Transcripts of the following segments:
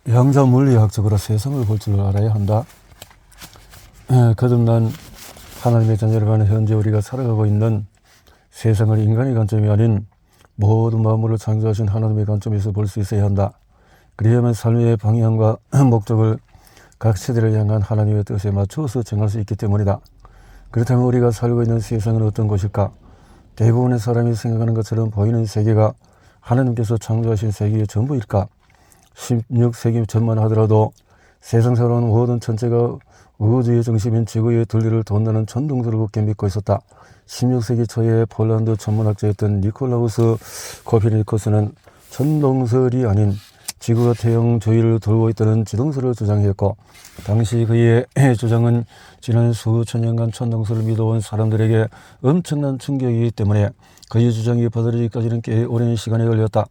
양자 물리학적으로 세상을 볼 줄 알아야 한다. 거듭난 하나님의 자녀라는 현재 우리가 살아가고 있는 세상을 인간의 관점이 아닌 모든 만물을 창조하신 하나님의 관점에서 볼 수 있어야 한다. 그래야만 삶의 방향과 목적을 각 세대를 향한 하나님의 뜻에 맞추어서 정할 수 있기 때문이다. 그렇다면 우리가 살고 있는 세상은 어떤 곳일까? 대부분의 사람이 생각하는 것처럼 보이는 세계가 하나님께서 창조하신 세계의 전부일까? 16세기 전만 하더라도 세상사로는 모든 천체가 우주의 중심인 지구의 둘리를 돈다는 천동설을 굳게 믿고 있었다. 16세기 초에 폴란드 천문학자였던 니콜라우스 코페르니쿠스는 천동설이 아닌 지구가 태양 주위를 돌고 있다는 지동설을 주장했고, 당시 그의 주장은 지난 수천 년간 천동설을 믿어온 사람들에게 엄청난 충격이기 때문에 그의 주장이 받아들이기까지는 꽤 오랜 시간이 걸렸다.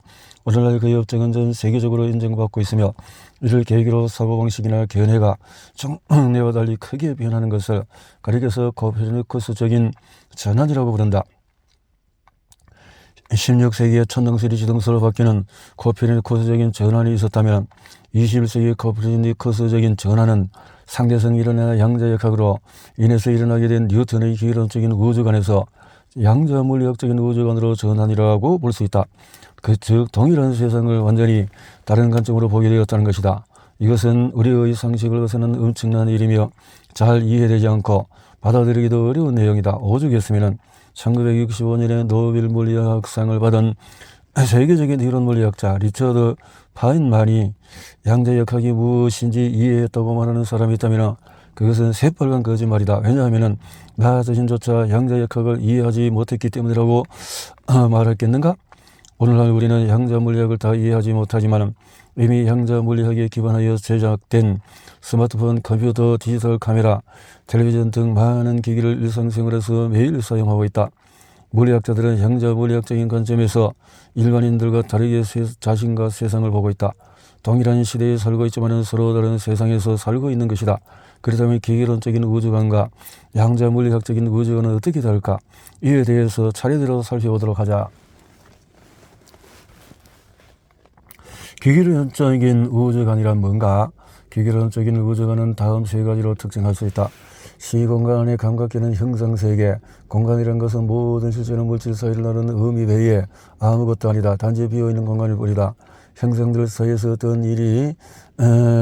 오늘날 그의 업적은 전 세계적으로 인정받고 있으며, 이를 계기로 사고방식이나 견해가 정례와 달리 크게 변하는 것을 가리켜서 코페르니쿠스적인 전환이라고 부른다. 16세기에 천동설이 지동설로 바뀌는 코페르니쿠스적인 전환이 있었다면 21세기 코페르니쿠스적인 전환은 상대성 이론이나 양자역학으로 인해서 일어나게 된 뉴턴의 기론적인 우주관에서 양자 물리학적인 우주관으로 전환이라고 볼 수 있다. 즉 동일한 세상을 완전히 다른 관점으로 보게 되었다는 것이다. 이것은 우리의 상식을 벗어난 엄청난 일이며 잘 이해되지 않고 받아들이기도 어려운 내용이다. 오죽했으면 1965년에 노벨 물리학상을 받은 세계적인 이론 물리학자 리처드 파인만이 양자역학이 무엇인지 이해했다고 말하는 사람이 있다면 그것은 새빨간 거짓말이다. 왜냐하면 나 자신조차 양자역학을 이해하지 못했기 때문이라고 말했겠는가? 오늘날 우리는 양자 물리학을 다 이해하지 못하지만 이미 양자 물리학에 기반하여 제작된 스마트폰, 컴퓨터, 디지털 카메라, 텔레비전 등 많은 기기를 일상생활에서 매일 사용하고 있다. 물리학자들은 양자 물리학적인 관점에서 일반인들과 다르게 자신과 세상을 보고 있다. 동일한 시대에 살고 있지만 서로 다른 세상에서 살고 있는 것이다. 그렇다면 기계론적인 우주관과 양자 물리학적인 우주관은 어떻게 다를까? 이에 대해서 차례대로 살펴보도록 하자. 기계론적인 우주관이란 뭔가? 기계론적인 우주관은 다음 세 가지로 특징할 수 있다. 시공간의 감각계는 형상세계, 공간이란 것은 모든 실제는 물질 사이를 나누는 의미 외에 아무것도 아니다. 단지 비어있는 공간일 뿐이다. 형상들 사이에서 어떤 일이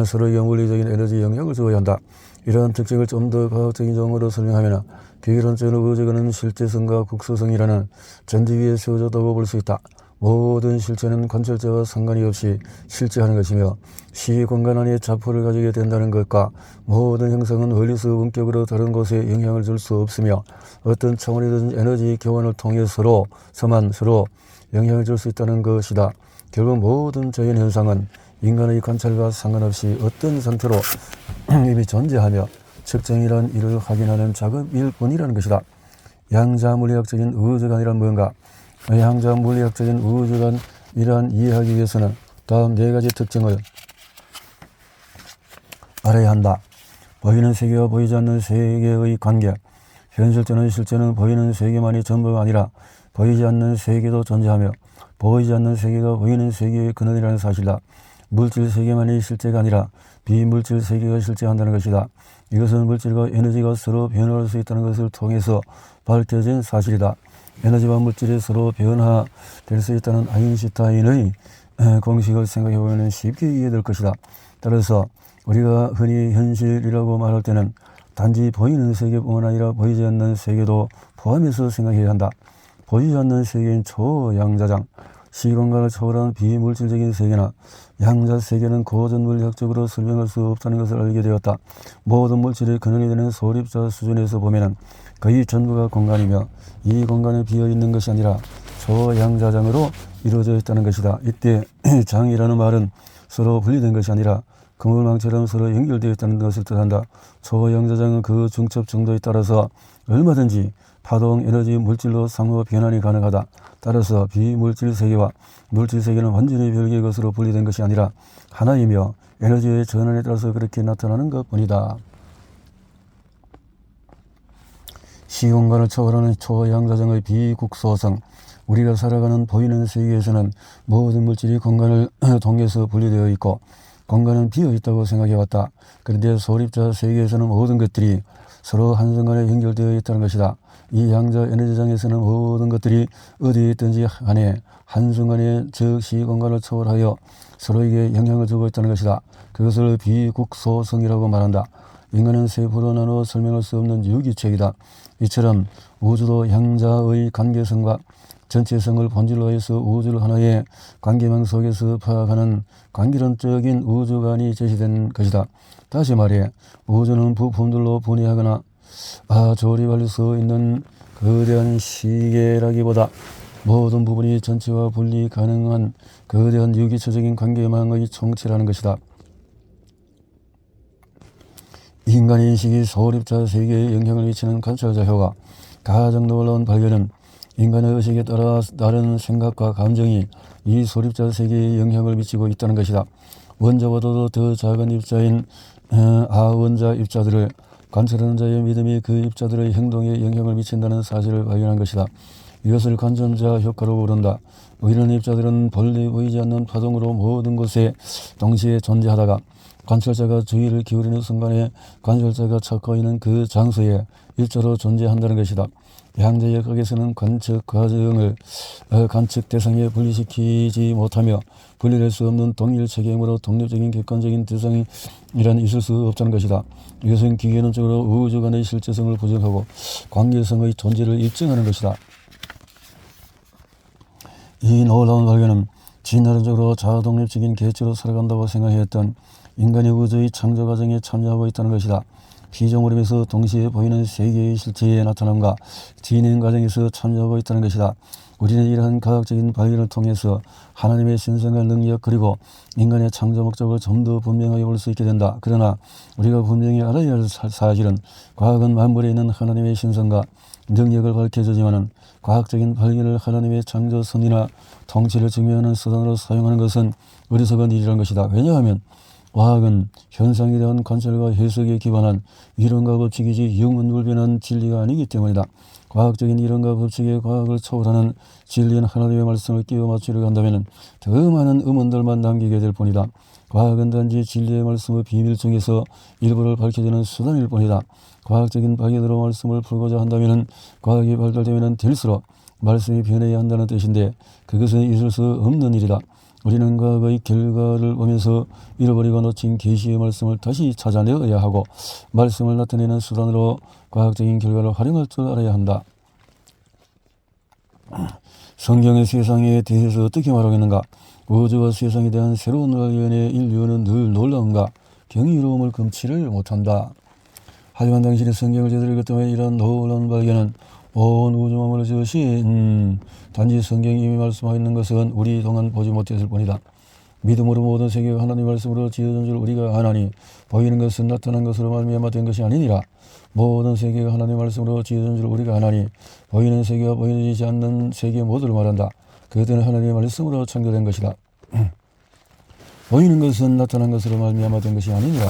서로에게 물리적인 에너지 영향을 주어야 한다. 이러한 특징을 좀 더 과학적인 용어로 설명하면 기계론적인 우주관은 실제성과 국소성이라는 전제 위에 세워졌다고 볼 수 있다. 모든 실체는 관찰자와 상관이 없이 실제하는 것이며 시공간 안에 자포를 가지게 된다는 것과 모든 형상은 원리서 원격으로 다른 곳에 영향을 줄 수 없으며 어떤 차원이든 에너지 교환을 통해 서로 영향을 줄 수 있다는 것이다. 결국 모든 자연현상은 인간의 관찰과 상관없이 어떤 상태로 이미 존재하며 측정이란 일을 확인하는 작업일 뿐이라는 것이다. 양자 물리학적인 우주관이란 뭔가? 양자 물리학적인 우주관이란 이해하기 위해서는 다음 네 가지 특징을 알아야 한다. 보이는 세계와 보이지 않는 세계의 관계. 현실적인 실제는 보이는 세계만이 전부가 아니라 보이지 않는 세계도 존재하며 보이지 않는 세계가 보이는 세계의 근원이라는 사실이다. 물질 세계만이 실제가 아니라 비물질 세계가 실제한다는 것이다. 이것은 물질과 에너지가 서로 변화할 수 있다는 것을 통해서 밝혀진 사실이다. 에너지와 물질이 서로 변화될 수 있다는 아인슈타인의 공식을 생각해보면 쉽게 이해될 것이다. 따라서 우리가 흔히 현실이라고 말할 때는 단지 보이는 세계뿐만 아니라 보이지 않는 세계도 포함해서 생각해야 한다. 보이지 않는 세계인 초양자장, 시공간을 초월한 비물질적인 세계나 양자 세계는 고전 물리학적으로 설명할 수 없다는 것을 알게 되었다. 모든 물질의 근원이 되는 소립자 수준에서 보면 거의 전부가 공간이며 이 공간에 비어있는 것이 아니라 초양자장으로 이루어져 있다는 것이다. 이때 장이라는 말은 서로 분리된 것이 아니라 그물망처럼 서로 연결되어 있다는 것을 뜻한다. 초양자장은 그 중첩 정도에 따라서 얼마든지 파동, 에너지, 물질로 상호 변환이 가능하다. 따라서 비물질 세계와 물질 세계는 완전히 별개의 것으로 분리된 것이 아니라 하나이며 에너지의 전환에 따라서 그렇게 나타나는 것뿐이다. 시공간을 초월하는 초양자장의 비국소성. 우리가 살아가는 보이는 세계에서는 모든 물질이 공간을 통해서 분리되어 있고 공간은 비어있다고 생각해왔다. 그런데 소립자 세계에서는 모든 것들이 서로 한순간에 연결되어 있다는 것이다. 이 양자 에너지장에서는 모든 것들이 어디에 있든지 간에 한순간에 즉시 공간을 초월하여 서로에게 영향을 주고 있다는 것이다. 그것을 비국소성이라고 말한다. 인간은 세포로 나누어 설명할 수 없는 유기체이다. 이처럼 우주도 양자의 관계성과 전체성을 본질로 해서 우주를 하나의 관계망 속에서 파악하는 관계론적인 우주관이 제시된 것이다. 다시 말해 우주는 부품들로 분해하거나 조립할 수 있는 거대한 시계라기보다 모든 부분이 전체와 분리 가능한 거대한 유기체적인 관계망의 총체라는 것이다. 인간의 인식이 소립자 세계에 영향을 미치는 관찰자 효과. 가장 놀라운 발견은 인간의 의식에 따라 다른 생각과 감정이 이 소립자 세계에 영향을 미치고 있다는 것이다. 원자보다도 더 작은 입자인 아원자 입자들을 관찰하는 자의 믿음이 그 입자들의 행동에 영향을 미친다는 사실을 발견한 것이다. 이것을 관전자 효과로 부른다. 이런 입자들은 본래 보이지 않는 파동으로 모든 곳에 동시에 존재하다가 관찰자가 주의를 기울이는 순간에 관찰자가 찾고 있는 그 장소에 일자로 존재한다는 것이다. 양자역학에서는 관측 과정을 관측 대상에 분리시키지 못하며 분리될 수 없는 동일 체계이므로 독립적인 객관적인 대상이란 있을 수 없다는 것이다. 이것은 기계론적으로 우주 간의 실제성을 부정하고 관계성의 존재를 입증하는 것이다. 이 놀라운 발견은 진화론적으로 자아독립적인 개체로 살아간다고 생각했던 인간이 우주의 창조 과정에 참여하고 있다는 것이다. 피조물임에서 동시에 보이는 세계의 실체에 나타남과 진행 과정에서 참여하고 있다는 것이다. 우리는 이러한 과학적인 발견을 통해서 하나님의 신성과 능력 그리고 인간의 창조 목적을 좀 더 분명하게 볼 수 있게 된다. 그러나 우리가 분명히 알아야 할 사실은 과학은 만물에 있는 하나님의 신성과 능력을 밝혀주지만 과학적인 발견을 하나님의 창조선이나 통치를 증명하는 수단으로 사용하는 것은 어리석은 일이라는 것이다. 왜냐하면 과학은 현상에 대한 관찰과 해석에 기반한 이론과 법칙이지 영원불변한 진리가 아니기 때문이다. 과학적인 이론과 법칙의 과학을 초월하는 진리인 하나님의 말씀을 끼워 맞추려고 한다면 더 많은 의문들만 남기게 될 뿐이다. 과학은 단지 진리의 말씀의 비밀 중에서 일부를 밝혀주는 수단일 뿐이다. 과학적인 발견으로 말씀을 풀고자 한다면 과학이 발달되면 될수록 말씀이 변해야 한다는 뜻인데 그것은 있을 수 없는 일이다. 우리는 과학의 결과를 보면서 잃어버리고 놓친 계시의 말씀을 다시 찾아내어야 하고 말씀을 나타내는 수단으로 과학적인 결과를 활용할 줄 알아야 한다. 성경의 세상에 대해서 어떻게 말하고 있는가? 우주와 세상에 대한 새로운 발견에 인류는 늘 놀라움과 경이로움을 금치를 못한다. 하지만 당신이 성경을 제대로 읽었다면 이런 놀라운 발견은 온 우주 만물을 지으신 단지 성경이 이미 말씀하고 있는 것은 우리 동안 보지 못했을 뿐이다. 믿음으로 모든 세계가 하나님 말씀으로 지어진 줄 우리가 아나니 보이는 것은 나타난 것으로 말미암아 된 것이 아니니라. 모든 세계가 하나님 말씀으로 지어진 줄 우리가 아나니 보이는 세계와 보이지 않는 세계 모두를 말한다. 그들은 하나님의 말씀으로 창조된 것이다. 보이는 것은 나타난 것으로 말미암아 된 것이 아니니라.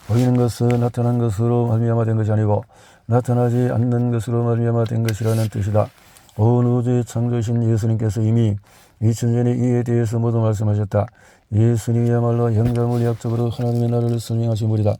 보이는 것은 나타난 것으로 말미암아 된 것이 아니고 나타나지 않는 것으로 말미암아 된 것이라는 뜻이다. 온 우주의 창조이신 예수님께서 이미 2000년에 이에 대해서 모두 말씀하셨다. 예수님이야말로 형자물리학적으로 하나님의 나라를 설명하신 분이다.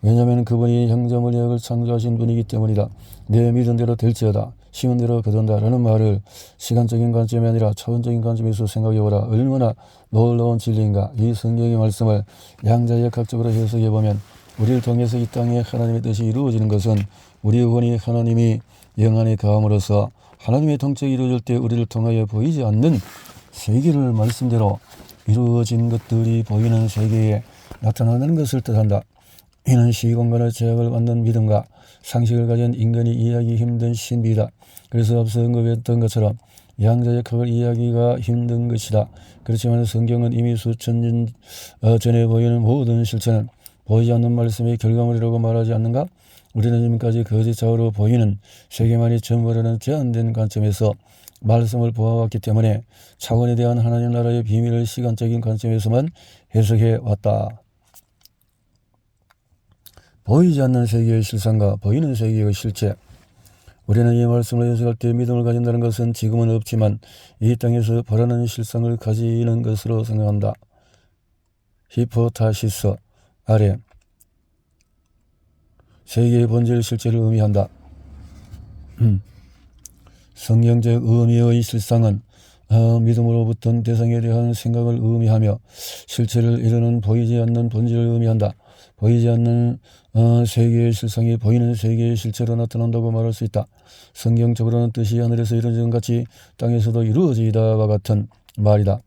왜냐하면 그분이 형자물리학을 창조하신 분이기 때문이다. 내 믿은 대로 될지어다. 심은 대로 거둔다. 라는 말을 시간적인 관점이 아니라 차원적인 관점에서 생각해보라. 얼마나 놀라운 진리인가. 이 성경의 말씀을 양자역학적으로 해석해보면 우리를 통해서 이 땅에 하나님의 뜻이 이루어지는 것은 우리 영혼이 하나님이 영안에 가함으로써 하나님의 통치가 이루어질 때 우리를 통하여 보이지 않는 세계를 말씀대로 이루어진 것들이 보이는 세계에 나타나는 것을 뜻한다. 이는 시공간의 제약을 받는 믿음과 상식을 가진 인간이 이해하기 힘든 신비이다. 그래서 앞서 언급했던 것처럼 양자역학을 이해하기가 힘든 것이다. 그렇지만 성경은 이미 수천 년 전에 보이는 모든 실체는 보이지 않는 말씀의 결과물이라고 말하지 않는가? 우리는 지금까지 거짓 좌우로 보이는 세계만이 전부라는 제한된 관점에서 말씀을 보아왔기 때문에 차원에 대한 하나님 나라의 비밀을 시간적인 관점에서만 해석해 왔다. 보이지 않는 세계의 실상과 보이는 세계의 실체. 우리는 이 말씀을 해석할 때 믿음을 가진다는 것은 지금은 없지만 이 땅에서 바라는 실상을 가지는 것으로 생각한다. 히포타시스 아래 세계의 본질 실체를 의미한다. 성경적 의미의 실상은 믿음으로부터 대상에 대한 생각을 의미하며 실체를 이루는 보이지 않는 본질을 의미한다. 보이지 않는 세계의 실상이 보이는 세계의 실체로 나타난다고 말할 수 있다. 성경적으로는 뜻이 하늘에서 이루어진 같이 땅에서도 이루어지다와 같은 말이다.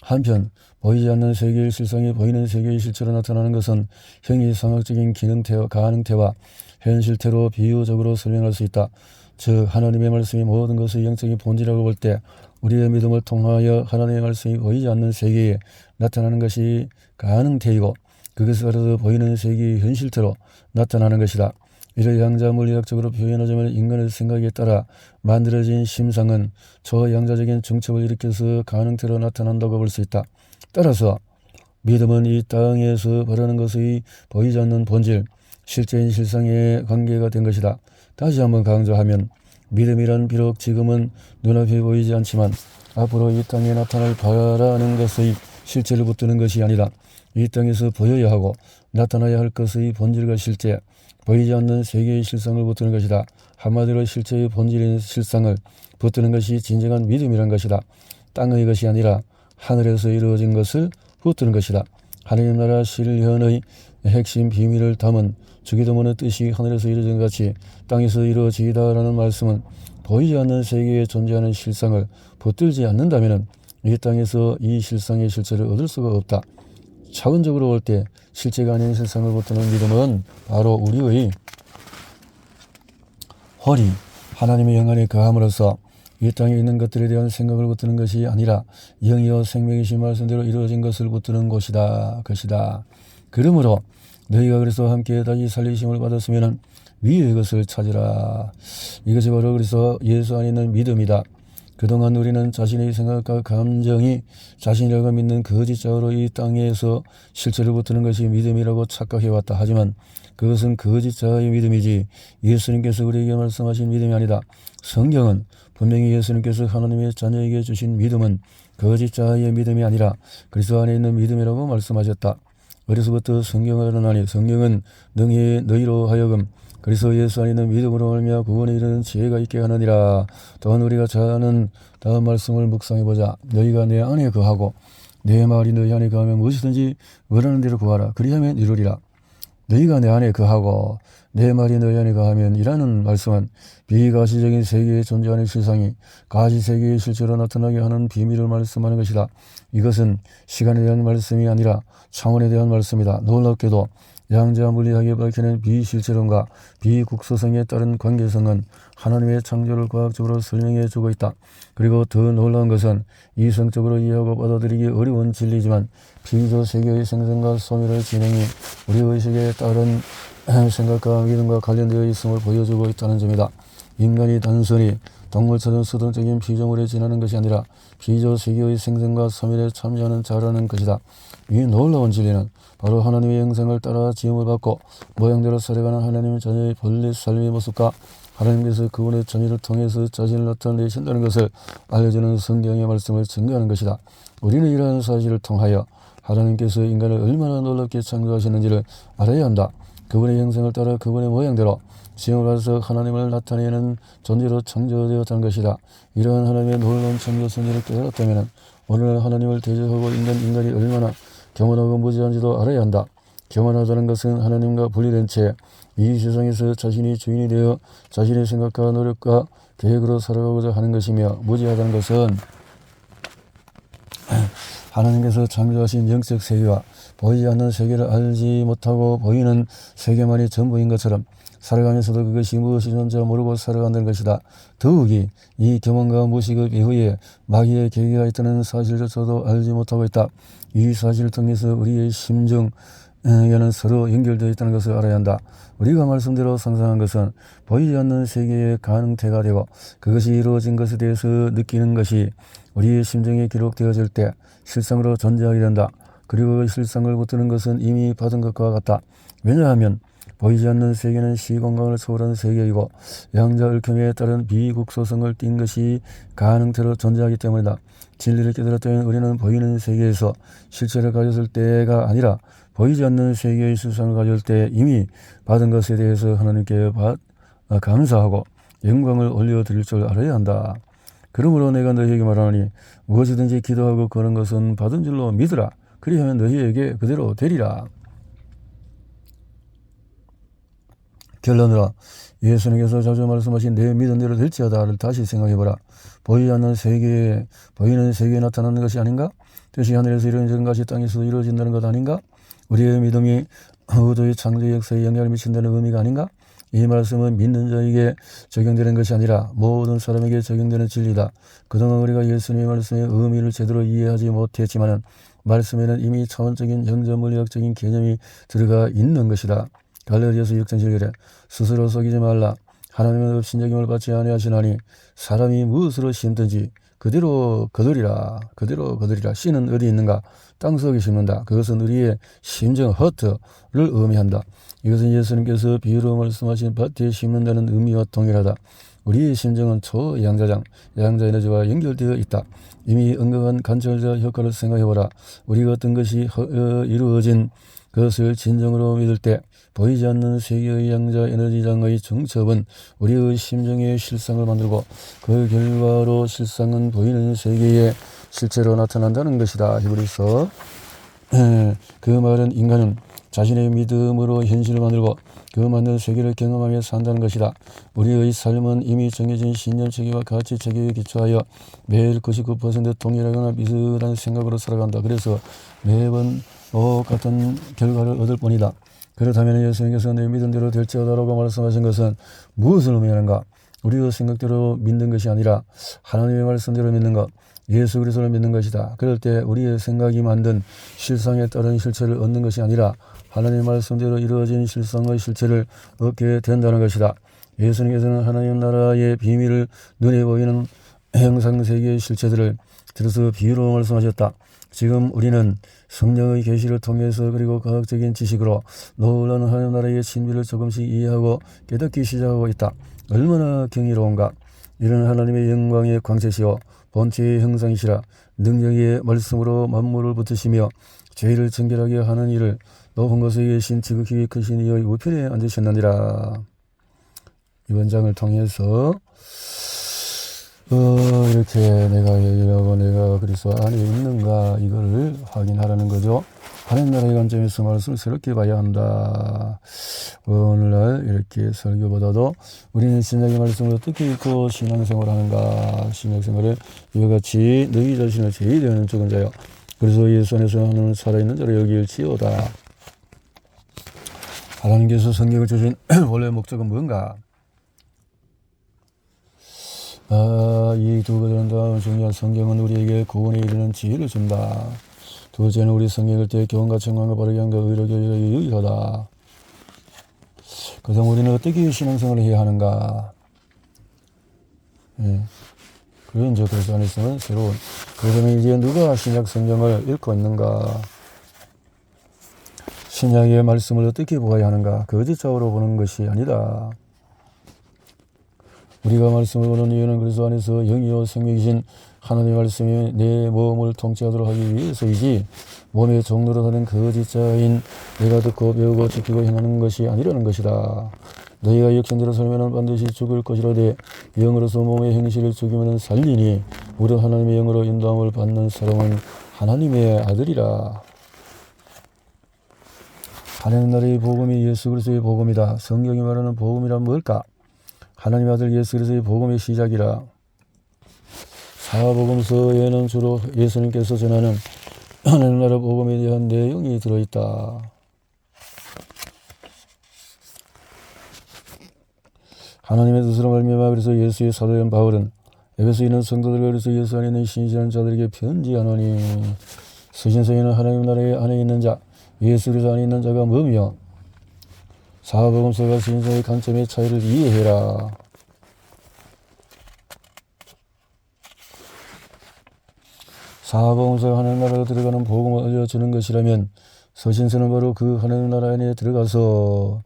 한편 보이지 않는 세계의 실상이 보이는 세계의 실체로 나타나는 것은 형이상학적인 기능태와 가능태와 현실태로 비유적으로 설명할 수 있다. 즉 하나님의 말씀이 모든 것의 영적인 본질이라고 볼 때 우리의 믿음을 통하여 하나님의 말씀이 보이지 않는 세계에 나타나는 것이 가능태이고 그것을 알아서 보이는 세계의 현실태로 나타나는 것이다. 이를 양자 물리학적으로 표현하자면 인간의 생각에 따라 만들어진 심상은 초양자적인 중첩을 일으켜서 가능태로 나타난다고 볼 수 있다. 따라서 믿음은 이 땅에서 바라는 것의 보이지 않는 본질, 실제인 실상의 관계가 된 것이다. 다시 한번 강조하면 믿음이란 비록 지금은 눈앞에 보이지 않지만 앞으로 이 땅에 나타날 바라는 것의 실체를 붙드는 것이 아니라 이 땅에서 보여야 하고 나타나야 할 것의 본질과 실제, 보이지 않는 세계의 실상을 붙드는 것이다. 한마디로 실체의 본질인 실상을 붙드는 것이 진정한 믿음이란 것이다. 땅의 것이 아니라 하늘에서 이루어진 것을 붙드는 것이다. 하나님 나라 실현의 핵심 비밀을 담은 주기도문의 뜻이 하늘에서 이루어진 같이 땅에서 이루어지다라는 말씀은 보이지 않는 세계에 존재하는 실상을 붙들지 않는다면 이 땅에서 이 실상의 실체를 얻을 수가 없다. 차원적으로 볼 때 실체가 아닌 실상을 붙드는 믿음은 바로 우리의 홀이 하나님의 영 안에 거함으로써 이 땅에 있는 것들에 대한 생각을 붙드는 것이 아니라 영이요 생명이신 말씀대로 이루어진 것을 붙드는 것이다. 그러므로 너희가 그래서 함께 다시 살리심을 받았으면 위의 것을 찾으라. 이것이 바로 그래서 예수 안에 있는 믿음이다. 그동안 우리는 자신의 생각과 감정이 자신이라고 믿는 거짓자로 이 땅에서 실체를 붙드는 것이 믿음이라고 착각해왔다. 하지만 그것은 거짓자의 믿음이지 예수님께서 우리에게 말씀하신 믿음이 아니다. 성경은 분명히 예수님께서 하나님의 자녀에게 주신 믿음은 거짓자의 믿음이 아니라 그리스도 안에 있는 믿음이라고 말씀하셨다. 어려서부터 성경을 알아나니 성경은 능히 너희로 하여금 그리스도 예수 안에 있는 믿음으로 말미암아 구원에 이르는 지혜가 있게 하느니라. 또한 우리가 잘 아는 다음 말씀을 묵상해보자. 너희가 내 안에 거하고 내 말이 너희 안에 거하면 무엇이든지 원하는 대로 구하라. 그리하면 이루리라. 너희가 내 안에 거하고 내 말이 너희 안에 거하면 이라는 말씀은 비가시적인 세계에 존재하는 실상이 가시세계의 실제로 나타나게 하는 비밀을 말씀하는 것이다. 이것은 시간에 대한 말씀이 아니라 차원에 대한 말씀이다. 놀랍게도 양자 물리학이 밝히는 비실체론과 비국소성에 따른 관계성은 하나님의 창조를 과학적으로 설명해 주고 있다. 그리고 더 놀라운 것은 이성적으로 이해하고 받아들이기 어려운 진리지만 비조 세계의 생성과 소멸의 진행이 우리 의식에 따른 생각과 믿음과 관련되어 있음을 보여주고 있다는 점이다. 인간이 단순히 동물처럼 수동적인 피조물에 지나는 것이 아니라 비조 세계의 생성과 소멸에 참여하는 자라는 것이다. 이 놀라운 진리는 바로 하나님의 형상을 따라 지음을 받고 모양대로 살아가는 하나님의 자녀의 본래 삶의 모습과 하나님께서 그분의 자녀를 통해서 자신을 나타내신다는 것을 알려주는 성경의 말씀을 증거하는 것이다. 우리는 이러한 사실을 통하여 하나님께서 인간을 얼마나 놀랍게 창조하셨는지를 알아야 한다. 그분의 형상을 따라 그분의 모양대로 지음을 받아서 하나님을 나타내는 존재로 창조되었다는 것이다. 이러한 하나님의 놀라운 창조 선지를 깨달았다면 오늘 하나님을 대적하고 있는 인간이 얼마나 교만하고 무지한지도 알아야 한다. 교만하다는 것은 하나님과 분리된 채 이 세상에서 자신이 주인이 되어 자신의 생각과 노력과 계획으로 살아가고자 하는 것이며, 무지하다는 것은 하나님께서 창조하신 영적 세계와 보이지 않는 세계를 알지 못하고 보이는 세계만이 전부인 것처럼 살아가면서도 그것이 무엇이든지 모르고 살아간다는 것이다. 더욱이 이 교만과 무식의 이후에 마귀의 계기가 있다는 사실조차도 알지 못하고 있다. 이 사실을 통해서 우리의 심정에는 서로 연결되어 있다는 것을 알아야 한다. 우리가 말씀대로 상상한 것은 보이지 않는 세계의 가능태가 되고 그것이 이루어진 것에 대해서 느끼는 것이 우리의 심정에 기록되어질 때 실상으로 존재하게 된다. 그리고 그 실상을 붙드는 것은 이미 받은 것과 같다. 왜냐하면 보이지 않는 세계는 시공간을 초월한 세계이고 양자 얽힘에 따른 비국소성을 띈 것이 가능태로 존재하기 때문이다. 진리를 깨달았다면 우리는 보이는 세계에서 실체를 가졌을 때가 아니라 보이지 않는 세계의 실상을 가질 때 이미 받은 것에 대해서 하나님께 감사하고 영광을 올려드릴 줄 알아야 한다. 그러므로 내가 너희에게 말하노니 무엇이든지 기도하고 그런 것은 받은 줄로 믿으라. 그리하면 너희에게 그대로 되리라. 결론으로 예수님께서 자주 말씀하신 내 믿은 대로 될지어다를 다시 생각해보라. 보이지 않는 세계에 보이는 세계에 나타나는 것이 아닌가? 뜻이 하늘에서 이루어진 것이 땅에서 이루어진다는 것 아닌가? 우리의 믿음이 우주의 창조 역사에 영향을 미친다는 의미가 아닌가? 이 말씀은 믿는 자에게 적용되는 것이 아니라 모든 사람에게 적용되는 진리다. 그동안 우리가 예수님의 말씀의 의미를 제대로 이해하지 못했지만 말씀에는 이미 차원적인 영적물리학적인 개념이 들어가 있는 것이다. 갈라디아서 6장 7절에 스스로 속이지 말라. 하나님은 업신여김을 받지 아니하시나니 사람이 무엇으로 심든지 그대로 거두리라. 그대로 거두리라. 씨는 어디 있는가? 땅속에 심는다. 그것은 우리의 심정 허트를 의미한다. 이것은 예수님께서 비유로 말씀하신 밭에 심는다는 의미와 동일하다. 우리의 심정은 초양자장, 양자 에너지와 연결되어 있다. 이미 언급한 관찰자 효과를 생각해보라. 우리가 어떤 것이 이루어진 그것을 진정으로 믿을 때 보이지 않는 세계의 양자 에너지장의 중첩은 우리의 심정의 실상을 만들고 그 결과로 실상은 보이는 세계에 실제로 나타난다는 것이다. 히브리서 그 말은 인간은 자신의 믿음으로 현실을 만들고 그 만든 세계를 경험하며 산다는 것이다. 우리의 삶은 이미 정해진 신념 체계와 가치 체계에 기초하여 매일 99% 동일하거나 비슷한 생각으로 살아간다. 그래서 매번 똑같은 결과를 얻을 뿐이다. 그렇다면 예수님께서 내 믿은 대로 될지어다라고 말씀하신 것은 무엇을 의미하는가? 우리의 생각대로 믿는 것이 아니라 하나님의 말씀대로 믿는 것, 예수 그리스도를 믿는 것이다. 그럴 때 우리의 생각이 만든 실상에 따른 실체를 얻는 것이 아니라 하나님의 말씀대로 이루어진 실상의 실체를 얻게 된다는 것이다. 예수님께서는 하나님 나라의 비밀을 눈에 보이는 형상세계의 실체들을 들어서 비유로 말씀하셨다. 지금 우리는 성령의 계시를 통해서 그리고 과학적인 지식으로 놀라운 하나님 나라의 진리를 조금씩 이해하고 깨닫기 시작하고 있다. 얼마나 경이로운가. 이런 하나님의 영광의 광채시오 본체의 형상이시라 능력의 말씀으로 만물을 붙으시며 죄를 정결하게 하는 일을 높은 곳에 계신 지극히 크신 이의 우편에 앉으셨느니라. 이번 장을 통해서 이렇게 내가 얘기하고 내가 그리스도 안에 있는가 이거를 확인하라는 거죠. 하나님 나라의 관점에서 말씀을 새롭게 봐야 한다. 오늘날 이렇게 설교보다도 우리는 신약의 말씀을 어떻게 읽고 신앙생활을 하는가. 신앙생활을 이와 같이 너희 자신을 제의되는 죽은 자요 그래서 예수 안에서 하나님은 살아있는 자로 여길지어다. 하나님께서 성경을 주신 원래 목적은 뭔가? 이 두 가지는 다 중요한. 성경은 우리에게 구원에 이르는 지혜를 준다. 둘째는 우리 성경 읽을 때 교훈과 청망과 바르게 한가 의로 교리가 유익하다. 그다음 우리는 어떻게 신앙생활을 해야 하는가. 그런 이제 그래서 안에서는 새로운. 그러면 이제 누가 신약 성경을 읽고 있는가. 신약의 말씀을 어떻게 보아야 하는가. 거짓적으로 보는 것이 아니다. 우리가 말씀을 보는 이유는 그리스도 안에서 영이요 생명이신 하나님의 말씀이 내 몸을 통치하도록 하기 위해서이지 몸의 종로로 하는 거짓자인 내가 듣고 배우고 지키고 행하는 것이 아니라는 것이다. 너희가 육신대로 살면 반드시 죽을 것이라되 영으로서 몸의 행실을 죽이면 살리니 우리 하나님의 영으로 인도함을 받는 사람은 하나님의 아들이라. 하나님 나라의 복음이 예수 그리스도의 복음이다. 성경이 말하는 복음이란 뭘까? 하나님 아들 예수 그리스도의 복음의 시작이라. 사복음서에는 주로 예수님께서 전하는 하나님 나라 복음에 대한 내용이 들어있다. 하나님의 뜻으로 말미암아 그래서 예수의 사도된 바울은 에베소에 있는 성도들과 그래서 예수 안에 있는 신실한 자들에게 편지하노니 서신서에는 하나님 나라의 안에 있는 자 예수 그리스도 안에 있는 자가 뭐며 사복음서가 신서의 관점의 차이를 이해해라. 사복음서가 하나님 나라로 들어가는 복음을 알려주는 것이라면 서신서는 바로 그 하나님 나라 안에 들어가서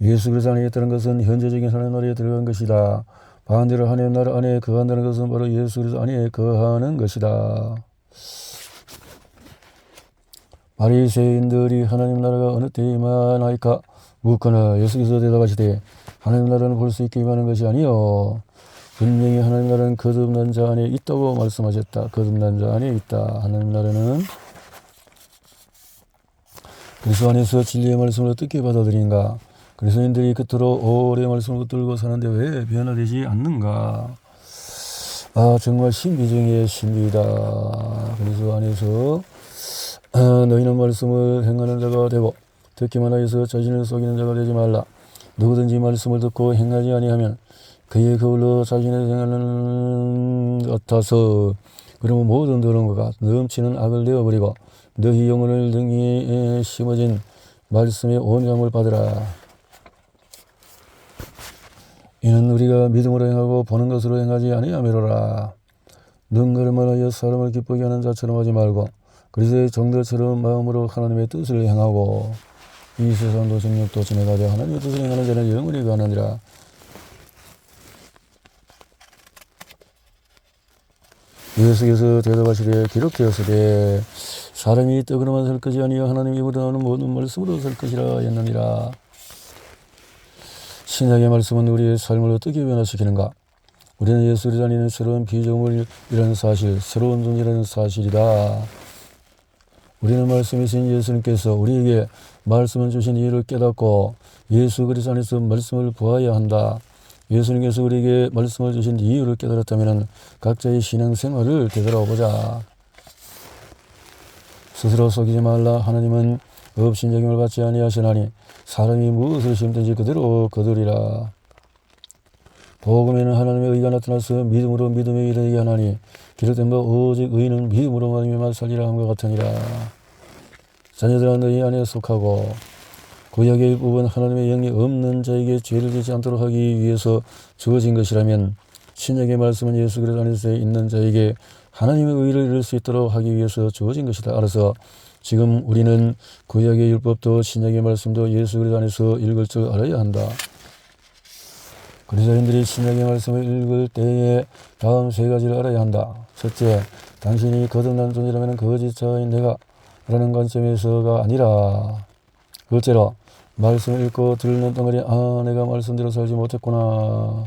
예수 그리스도 안에 있다는 것은 현재적인 하나님 나라에 들어간 것이다. 반대로 하나님 나라 안에 거한다는 것은 바로 예수 그리스도 안에 거하는 것이다. 바리새인들이 하나님 나라가 어느 때에 임하나이까 묻거나 예수께서 대답하시되 하나님 나라는 볼 수 있게 임하는 것이 아니요 분명히 하나님 나라는 거듭난 자 안에 있다고 말씀하셨다. 거듭난 자 안에 있다. 하나님 나라는 그리스도 안에서 진리의 말씀을 어떻게 받아들인가? 그리스도인들이 그토록 오래 말씀을 붙들고 사는데 왜 변화되지 않는가? 정말 신비 중에 신비이다. 그리스도 안에서 너희는 말씀을 행하는 자가 되고 듣기만 하여서 자신을 속이는 자가 되지 말라. 누구든지 말씀을 듣고 행하지 아니하면 그의 거울로 자신의 생활하는 같아서 그러면 모든 더러운 것과 넘치는 악을 내어버리고 너희 영혼을 등에 심어진 말씀의 온유함을 받으라. 이는 우리가 믿음으로 행하고 보는 것으로 행하지 아니하미로라. 능가를만 하여 사람을 기쁘게 하는 자처럼 하지 말고 그리스도의 정들처럼 마음으로 하나님의 뜻을 행하고 이 세상도 정력도 지내가되 하나님의 뜻을 행하는 자는 영원히 가느니라. 예수께서 대답하시되 기록되었으되 사람이 떡으로만 살 것이 아니여 하나님 입으로 나오는 모든 말씀으로 살 것이라 했느니라. 신약의 말씀은 우리의 삶을 어떻게 변화시키는가? 우리는 예수 그리스도 안에 있는 새로운 피조물이라는 사실, 새로운 존재라는 사실이다. 우리는 말씀이신 예수님께서 우리에게 말씀을 주신 이유를 깨닫고 예수 그리스도 안에서 말씀을 보아야 한다. 예수님께서 우리에게 말씀을 주신 이유를 깨달았다면 각자의 신앙생활을 되돌아보자. 스스로 속이지 말라. 하나님은 업신여김을 받지 아니하시나니 사람이 무엇을 심든지 그대로 거두리라. 복음에는 하나님의 의가 나타나서 믿음으로 믿음에 이르게 하나니 기록된 바 오직 의인은 믿음으로 말미암아 살리라 함과 같으니라. 자녀들아 너희 안에 속하고 구약의 일부분 하나님의 영이 없는 자에게 죄를 짓지 않도록 하기 위해서 주어진 것이라면 신약의 말씀은 예수 그리스도 안에서 있는 자에게 하나님의 의를 이룰 수 있도록 하기 위해서 주어진 것이다. 알아서 지금 우리는 구약의 율법도 신약의 말씀도 예수 그리스도 안에서 읽을 줄 알아야 한다. 그리스도인들이 신약의 말씀을 읽을 때에 다음 세 가지를 알아야 한다. 첫째, 당신이 거듭난 존재라면 거짓자인 내가 라는 관점에서가 아니라 둘째로 말씀을 읽고 들는 동안에 내가 말씀대로 살지 못했구나.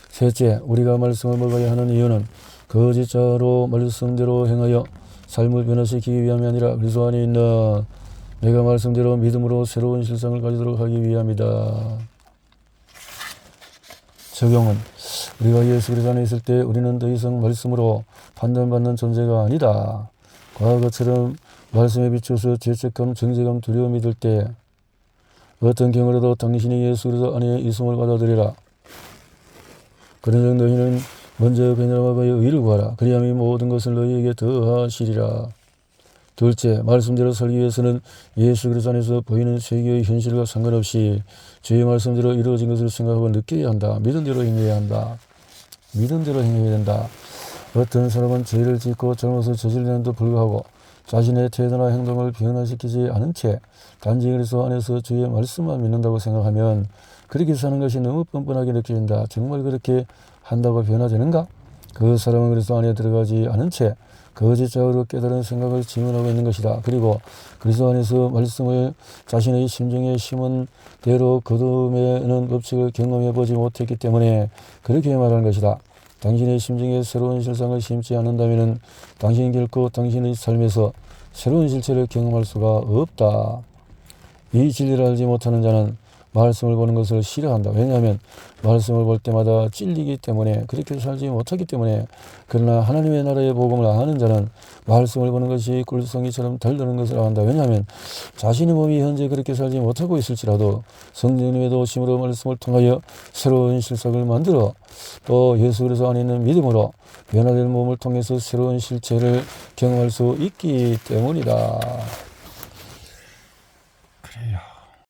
셋째, 우리가 말씀을 먹어야 하는 이유는 거짓자로 말씀대로 행하여 삶을 변화시키기 위함이 아니라 그리스도 안에 있는 내가 말씀대로 믿음으로 새로운 실상을 가지도록 하기 위함이다. 적용은 우리가 예수 그리스도 안에 있을 때 우리는 더 이상 말씀으로 판단받는 존재가 아니다. 과거처럼 말씀에 비춰서 죄책감, 정죄감, 두려움이 들 때 어떤 경우라도 당신이 예수 그리스도 안에 있음을 받아들이라. 그러므로 너희는 먼저 베냐마바의 의를 구하라. 그리하면 모든 것을 너희에게 더하시리라. 둘째, 말씀대로 살기 위해서는 예수 그리스도 안에서 보이는 세계의 현실과 상관없이 주의 말씀대로 이루어진 것을 생각하고 느껴야 한다. 믿은 대로 행해야 한다. 믿은 대로 행해야 된다. 어떤 사람은 죄를 짓고 잘못을 저지르는데도 불구하고 자신의 태도나 행동을 변화시키지 않은 채 단지 그리스도 안에서 주의 말씀만 믿는다고 생각하면 그렇게 사는 것이 너무 뻔뻔하게 느껴진다. 정말 그렇게 한다고 변화되는가? 그 사람은 그리스도 안에 들어가지 않은 채 거짓자로 깨달은 생각을 지원하고 있는 것이다. 그리고 그리스도 안에서 말씀을 자신의 심정에 심은 대로 거듭내는 법칙을 경험해보지 못했기 때문에 그렇게 말하는 것이다. 당신의 심정에 새로운 실상을 심지 않는다면 당신이 결코 당신의 삶에서 새로운 실체를 경험할 수가 없다. 이 진리를 알지 못하는 자는 말씀을 보는 것을 싫어한다. 왜냐하면 말씀을 볼 때마다 찔리기 때문에 그렇게 살지 못하기 때문에. 그러나 하나님의 나라의 복음을 아는 자는 말씀을 보는 것이 꿀송이처럼 달다는 것을 안다. 왜냐하면 자신의 몸이 현재 그렇게 살지 못하고 있을지라도 성령님의 도우심으로 말씀을 통하여 새로운 실상을 만들어 또 예수 그리스도 안에 있는 믿음으로 변화된 몸을 통해서 새로운 실체를 경험할 수 있기 때문이다.